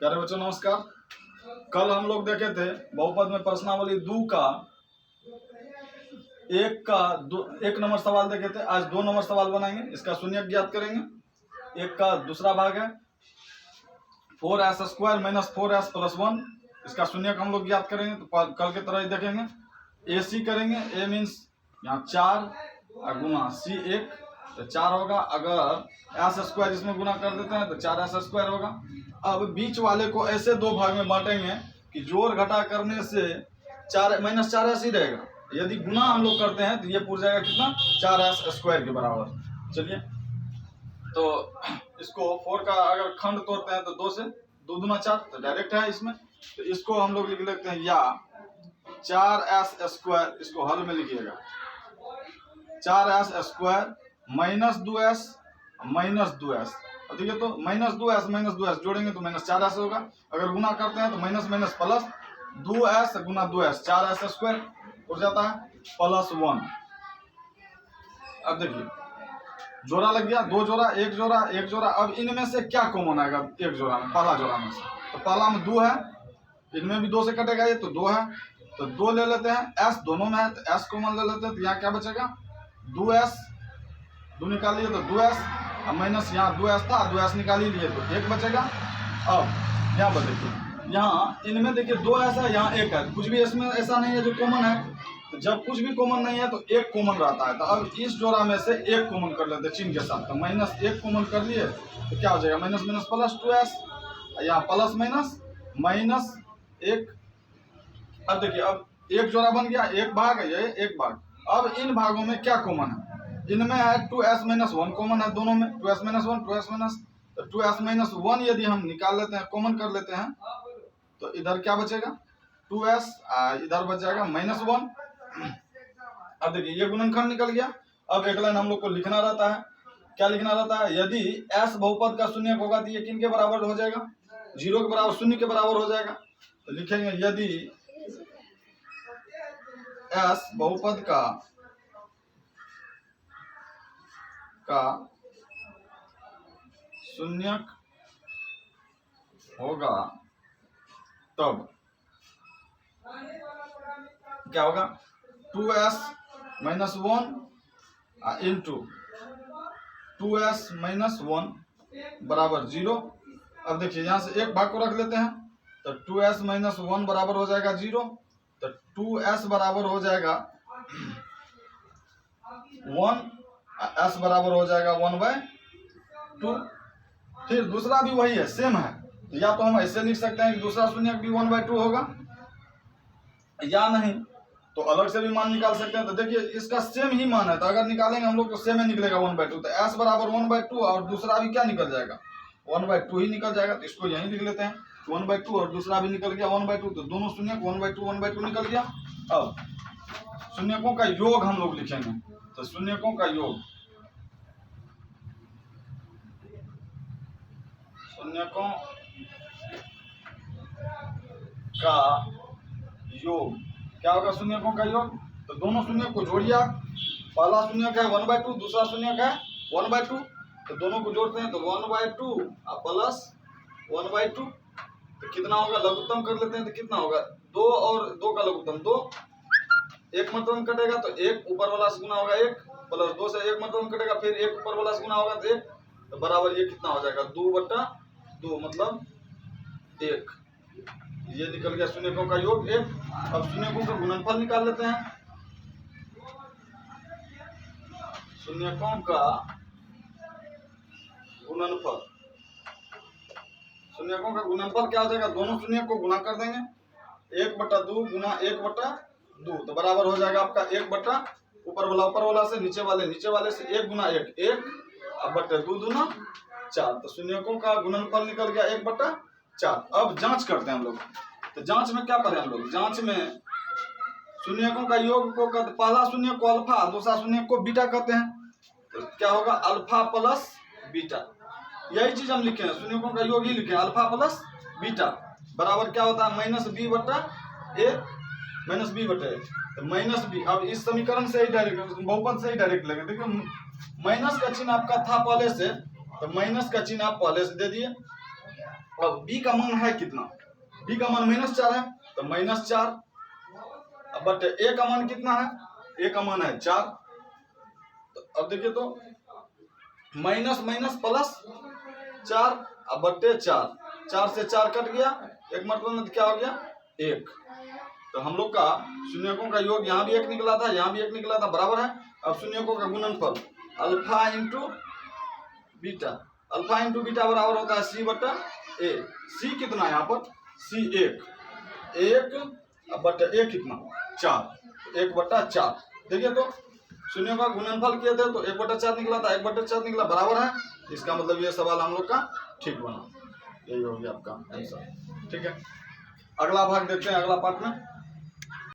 प्यारे बच्चों नमस्कार। कल हम लोग देखे थे बहुपद में प्रश्नावली 2 का एक नंबर सवाल देखे थे। आज 2 नंबर सवाल बनाएंगे, इसका शून्यक ज्ञात करेंगे। एक का दूसरा भाग है 4s² माइनस 4s प्लस 1, इसका शून्यक हम लोग ज्ञात करेंगे। तो कल की तरह ही देखेंगे, AC करेंगे। A मीन्स यहाँ 4 गुना C 1 तो 4 होगा। अगर s² इसमें गुना कर देते हैं तो 4s² होगा। अब बीच वाले को ऐसे 2 भाग में बांटेंगे कि जोड़ घटा करने से 4 माइनस 4s ही रहेगा। यदि गुना हम लोग करते हैं तो ये पूरा जाएगा कितना, 4s² के बराबर। चलिए, तो इसको 4 का अगर खंड तोड़ते हैं तो 2 से 2 दूना 4 तो डायरेक्ट है इसमें। तो इसको हम लोग लिख लेते हैं या 4s², इसको हल में लिखिएगा 4s² minus 2s minus 2s। ठीक है, तो माइनस 2s जोड़ेंगे तो माइनस 4s होगा। अगर गुना करते हैं तो माइनस माइनस प्लस 2s गुना 2s 4s² हो जाता है प्लस 1। अब देखिए जोड़ा लग गया, 2 जोड़ा, 1 जोड़ा, 1 जोड़ा। अब इनमें से क्या कॉमन आएगा? 1 जोड़ा में, पहला जोड़ा में से तो पहला में 2 है, इनमें भी 2 से कटेगा ये तो 2 है, तो 2 ले लेते हैं। s दोनों में है तो s कॉमन ले लेते हैं, तो यहाँ क्या बचेगा 2s, 2 निकालिए तो 2s, अब माइनस यहाँ 2s था, 2s निकाली लिए तो 1 बचेगा। अब यहाँ पर देखिए, यहाँ इनमें देखिए 2s है, यहाँ 1 है, कुछ भी इसमें ऐसा नहीं है जो कॉमन है। तो जब कुछ भी कॉमन नहीं है तो 1 कॉमन रहता है। तो अब इस जोड़ा में से 1 कॉमन कर लेते हैं चिन्ह के साथ, तो माइनस 1 कॉमन कर लिए तो क्या हो जाएगा माइनस माइनस प्लस 2s, यहाँ प्लस माइनस माइनस 1। अब देखिए, अब 1 जोड़ा बन गया, 1 भाग है ये 1 भाग। अब इन भागों में क्या कॉमन है? इनमें है 2s माइनस 1 कॉमन है, दोनों में 2s माइनस 1 2s माइनस, तो 2s माइनस 1 यदि हम निकाल लेते हैं, कॉमन कर लेते हैं, तो इधर क्या बचेगा 2s, इधर बच जाएगा माइनस 1। अब देखिए ये गुणनखंड निकल गया। अब एक लाइन हम लोग को लिखना रहता है, क्या लिखना रहता है? यदि s बहुपद का शून्यक होगा तो ये किन के बराबर हो जाएगा? 0 के बराबर, शून्य के बराबर हो जाएगा। तो लिखेंगे यदि s बहुपद का शून्यक होगा तब क्या होगा 2s minus 1 into 2s minus 1 बराबर 0। अब देखिए यहाँ से 1 भाग को रख लेते हैं, तो 2s माइनस 1 बराबर हो जाएगा 0, तो 2s बराबर हो जाएगा 1, s बराबर हो जाएगा 1/2। फिर दूसरा भी वही है, सेम है, या तो हम ऐसे लिख सकते हैं कि दूसरा शून्यक भी 1/2 होगा, या नहीं तो अलग से भी मान निकाल सकते हैं। तो देखिए इसका सेम ही मान है, तो अगर निकालेंगे हम लोग तो सेम ही निकलेगा 1/2। तो s बराबर 1/2 और दूसरा भी क्या निकल जाएगा 1/2 ही निकल जाएगा। तो इसको यहीं लिख लेते हैं 1/2 और दूसरा भी निकल गया 1/2, तो दोनों शून्यक 1/2 निकल गया। अब शून्यकों का योग हम लोग लिखेंगे, तो शून्यकों का योग, शून्यकों का योग क्या होगा? शून्यकों का योग, तो दोनों शून्यक को जोड़िए आप। पहला शून्यक है 1/2, दूसरा शून्यक है 1/2, तो दोनों को जोड़ते हैं तो 1/2 प्लस 1/2, तो कितना होगा? लघुत्तम कर लेते हैं तो कितना होगा 2 और 2 का लघुत्तम 2, 1 मतलब कटेगा तो 1 ऊपर वाला से गुना होगा 1, प्लस 2 से 1 मतलब कटेगा, फिर 1 ऊपर वाला से गुना होगा तो 1, तो बराबर ये कितना हो जाएगा 2/2 मतलब 1। ये निकल गया शून्यकों का योग 1। अब शून्यकों का गुणनफल निकाल लेते हैं। शून्यकों का गुणनफल, शून्यकों का गुणनफल क्या हो जाएगा? दोनों शून्यक को गुणा कर देंगे, 1/2 गुना 1/2 तो बराबर हो जाएगा आपका 1 ऊपर वाला से नीचे वाले से 1 गुना 1 1, अब बटे 2 दूना 4, तो शून्यकों का गुणनफल निकल गया 1/4। अब जांच करते हैं हम लोग, तो जांच में क्या करें हम लोग? जांच में शून्यकों का योग को पहला शून्यक को अल्फा, दूसरा शून्यक को बीटा कहते हैं, तो क्या होगा अल्फा प्लस बीटा। यही चीज हम लिखे हैं, शून्यकों का योग ही लिखे अल्फा प्लस बीटा बराबर क्या होता है -b/a माइनस b/a, तो माइनस b। अब इस समीकरण से ही डायरेक्ट बहुपद से ही डायरेक्ट लगे। देखिए माइनस का चिन्ह आपका था पहले से, तो माइनस का चिन्ह आप पहले से दे दिए, अब बी का मान है कितना, बी का मान -4 है तो -4, बट ए का मान कितना है, ए का मान है 4। तो अब देखिए तो माइनस माइनस प्लस 4 अब बट्टे 4, 4 से 4 कट गया, एक मतलब क्या हो गया 1। तो हम लोग का शून्यकों का योग यहाँ भी 1 निकला था, यहाँ भी 1 निकला था, बराबर है। अब शून्यकों का गुणनफल alpha into beta, alpha into beta बराबर होता है सी बटा ए। सी कितना है यहाँ पर, सी 1 बटा ए कितना 4, 1 बटा 4। देखिए तो शून्यों का गुणनफल किए थे तो 1 बटा 4 निकला था, 1 बटा 4 निकला, बराबर है। इसका मतलब ये सवाल हम लोग का ठीक बना, यही हो गया आपका आंसर। ठीक है, अगला भाग देखते हैं अगला पार्ट में।